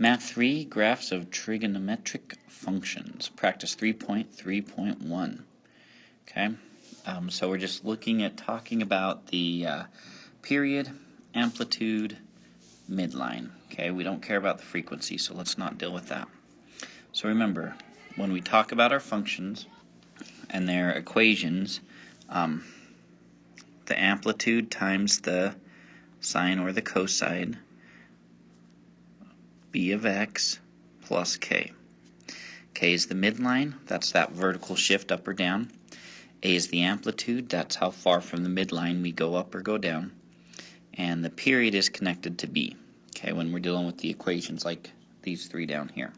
Math 3, Graphs of Trigonometric Functions, Practice 3.3.1. Okay, so we're just looking at talking about the period, amplitude, midline. Okay, we don't care about the frequency, so let's not deal with that. So remember, when we talk about our functions and their equations, the amplitude times the sine or the cosine, b of x plus k. K is the midline, that's that vertical shift up or down. A is the amplitude, that's how far from the midline we go up or go down. And the period is connected to b, okay, when we're dealing with the equations like these three down here.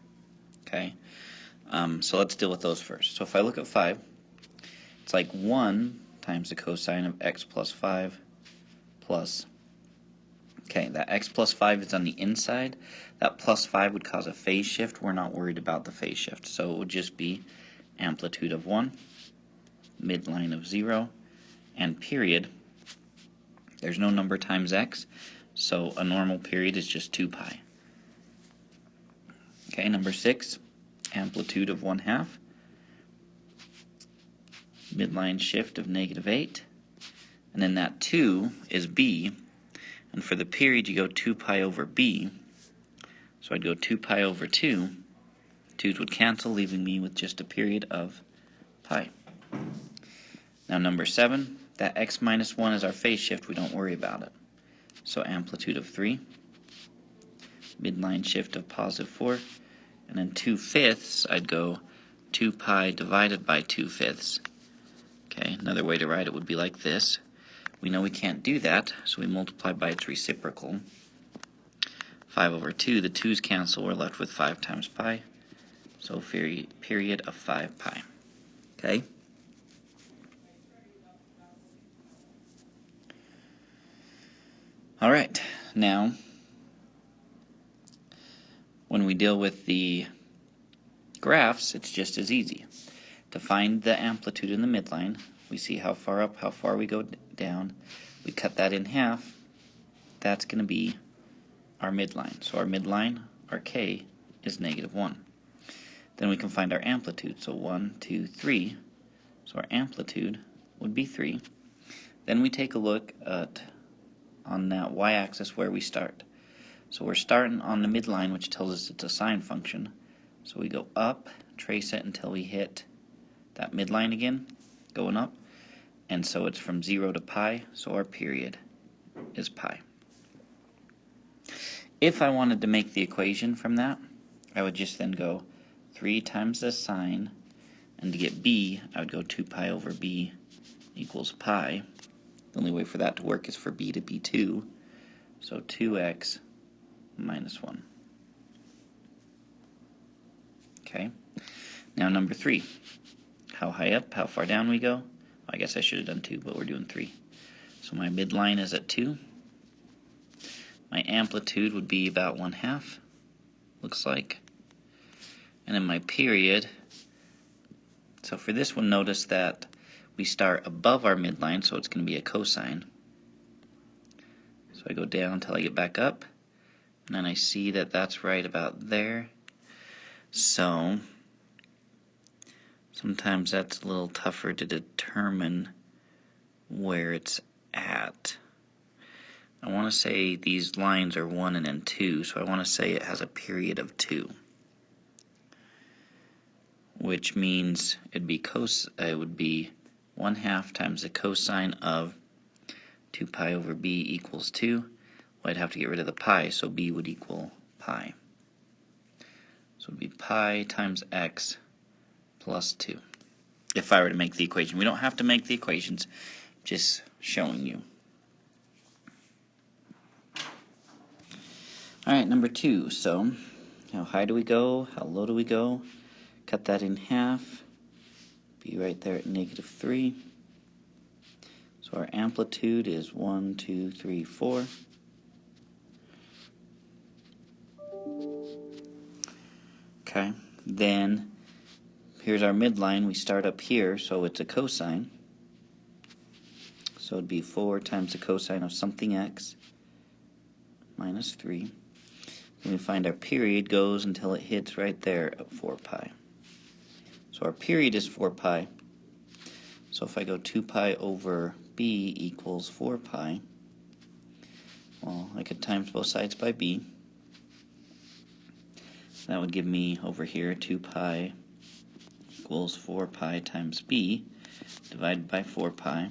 Okay, so let's deal with those first. So if I look at 5, it's like 1 times the cosine of x plus 5 plus, okay, that x plus 5 is on the inside. That plus 5 would cause a phase shift. We're not worried about the phase shift. So it would just be amplitude of 1, midline of 0, and period. There's no number times x, so a normal period is just 2 pi. Okay, number 6, amplitude of 1/2, midline shift of -8, and then that 2 is b, and for the period you go 2 pi over b, so I'd go 2 pi over 2, 2's would cancel, leaving me with just a period of pi. Now number 7, that x minus 1 is our phase shift, we don't worry about it. So amplitude of 3, midline shift of +4, and then 2/5, I'd go 2 pi divided by 2/5. Okay, another way to write it would be like this. We know we can't do that, so we multiply by its reciprocal. 5 over 2, the 2's cancel, we're left with 5 times pi, so period of 5 pi. Okay? Alright, now, when we deal with the graphs, it's just as easy. To find the amplitude in the midline, we see how far up, how far we go down. We cut that in half. That's going to be our midline. So our midline, our k, is -1. Then we can find our amplitude. So 1, 2, 3. So our amplitude would be 3. Then we take a look at on that y-axis where we start. So we're starting on the midline, which tells us it's a sine function. So we go up, trace it until we hit that midline again, going up. And so it's from 0 to pi, so our period is pi. If I wanted to make the equation from that, I would just then go 3 times the sine, and to get b, I would go 2 pi over b equals pi. The only way for that to work is for b to be 2, so 2x minus 1. Okay, now number 3. How high up, how far down we go? I guess I should have done 2, but we're doing 3. So my midline is at 2. My amplitude would be about 1/2, looks like. And then my period, so for this one, notice that we start above our midline, so it's going to be a cosine. So I go down until I get back up, and then I see that that's right about there. So sometimes that's a little tougher to determine where it's at. I want to say these lines are 1 and then 2, so I want to say it has a period of 2, which means it would be 1/2 times the cosine of 2 pi over b equals 2. Well, I'd have to get rid of the pi, so b would equal pi. So it would be pi times x plus 2, if I were to make the equation. We don't have to make the equations, just showing you. Alright, number 2, so how high do we go, how low do we go? Cut that in half, be right there at -3. So our amplitude is 1, 2, 3, 4. Okay, then here's our midline. We start up here, so it's a cosine. So it'd be 4 times the cosine of something x minus 3. we find our period goes until it hits right there at 4 pi. So our period is 4 pi. So if I go 2 pi over b equals 4 pi, well, I could times both sides by b. That would give me over here 2 pi equals 4 pi times b divided by 4 pi.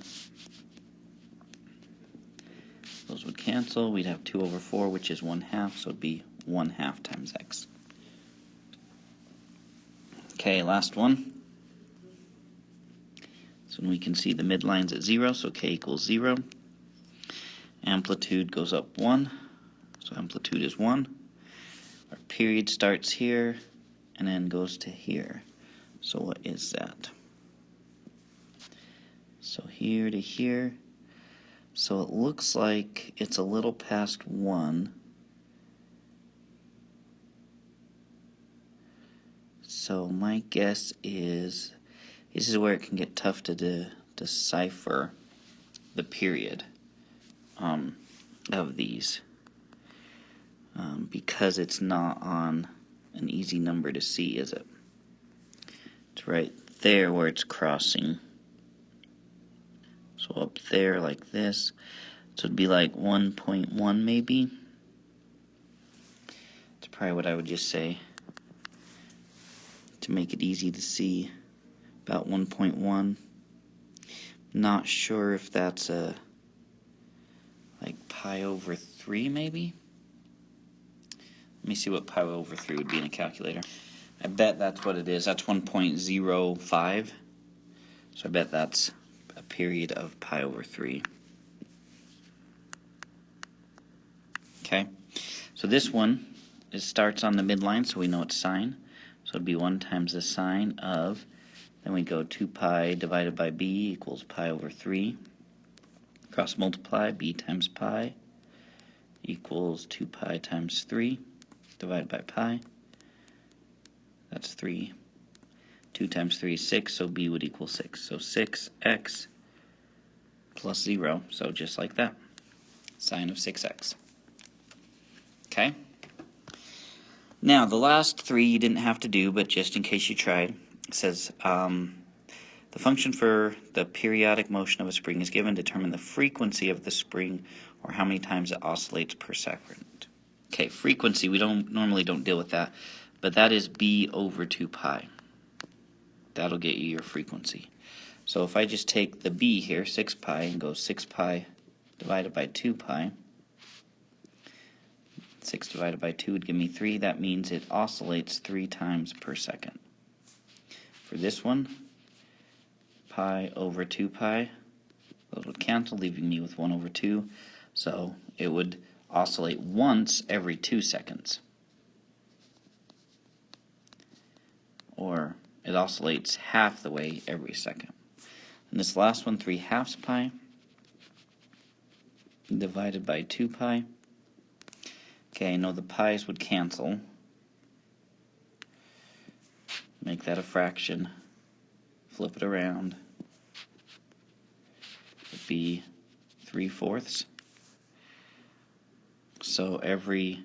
Those would cancel. We'd have 2 over 4, which is 1/2, so it would be 1/2 times x. Okay, last one. So we can see the midline's at 0, so k equals 0. Amplitude goes up 1, so amplitude is 1. Our period starts here and then goes to here. So what is that? So here to here. So it looks like it's a little past 1. So my guess is this is where it can get tough to decipher the period of these because it's not on an easy number to see, is it? It's right there where it's crossing. So up there like this. So it'd be like 1.1 maybe. That's probably what I would just say to make it easy to see. About 1.1. Not sure if that's like pi over 3 maybe. Let me see what pi over 3 would be in a calculator. I bet that's what it is. That's 1.05. So I bet that's a period of pi over 3. Okay. So this one, it starts on the midline, so we know it's sine. So it'd be 1 times the sine of, then we go 2 pi divided by b equals pi over 3. Cross multiply, b times pi equals 2 pi times 3 divided by pi. That's 3. 2 times 3 is 6, so b would equal 6. So 6x plus 0, so just like that. Sine of 6x. Okay? Now, the last 3 you didn't have to do, but just in case you tried, it says the function for the periodic motion of a spring is given. Determine the frequency of the spring or how many times it oscillates per second. Okay, frequency, we normally don't deal with that, but that is b over 2 pi. That'll get you your frequency. So if I just take the b here, 6 pi, and go 6 pi divided by 2 pi, 6 divided by 2 would give me 3. That means it oscillates 3 times per second. For this one, pi over 2 pi, those would cancel, leaving me with 1 over 2. So it would oscillate once every 2 seconds. Or it oscillates half the way every second. And this last one, 3/2 pi divided by 2 pi. Okay, I know the pi's would cancel. Make that a fraction. Flip it around. It'd be 3/4. So it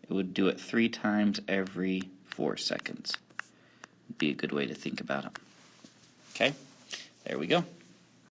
would do it 3 times every 4 seconds. Would be a good way to think about it. Okay, there we go.